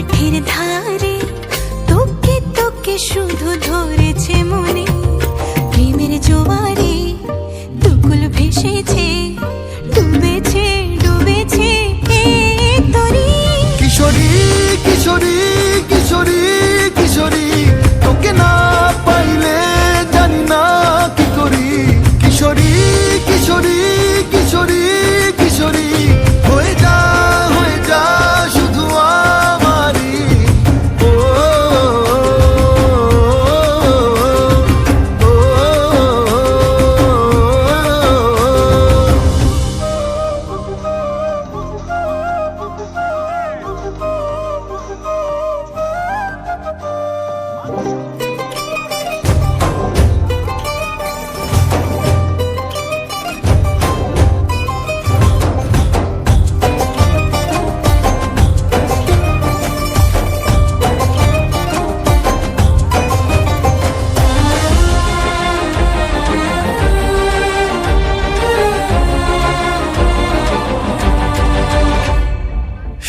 পথের ধারে তোকে তোকে শুধু ধরেছে মনে, প্রেমের জোয়ারে দুকুল ভেসেছে, ডুবেছে ডুবেছে তরি। কিশোরী কিশোরী কিশোরী কিশোরী, তোকে না পাইলে জানি না কি করি। কিশোরী কিশোরী কিশোরী কিশোরী, হয়ে যা শুধু আমারি। ও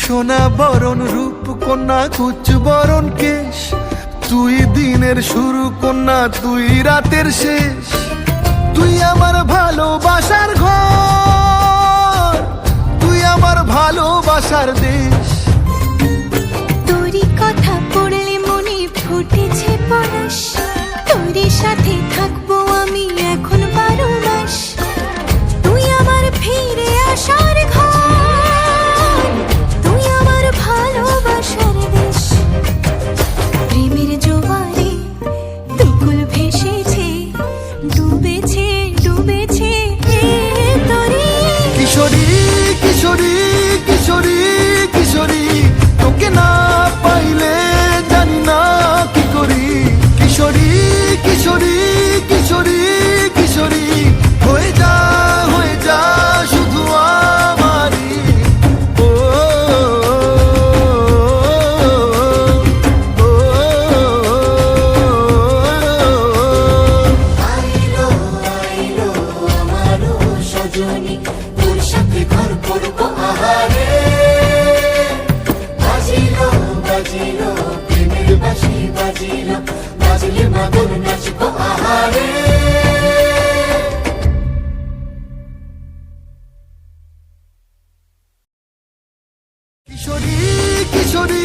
সোনা বরণ রূপ কন্যা কুচ বরণ কেশ, তুই দিনের শুরু কন্যা তুই রাতের শেষ। তুই আমার ভালোবাসার ঘর, তুই আমার ভালোবাসার দেশ। তোরই কথা পড়লে মনে ফুটেছে পরশ, তোরই সাথে থাকবো আমি এখন 12 মাস। তুই আমার ফিরে আসার ঘর, তুই আমার ভালোবাসার দেশ। প্রেমের জোয়ারে দুকুল ভেসেছে, ডুবেছে ডুবেছে তরি। কিশোরী কিশোরী কিশোরী কিশোরী, তোকে না পাইলে জানি না কি করি। কিশোরী কিশোরী কিশোরী কিশোরী, হয়ে যা শুধু আমারি। ও আইলো আইলো আমারও সজনী, তোর সাথে ঘর করবো আহারে। বাজিলো বাজিলো প্রেমের বাঁশি বাজিলো, বাজলে মাদল নাচবো আহারে। কিশোরী কিশোরী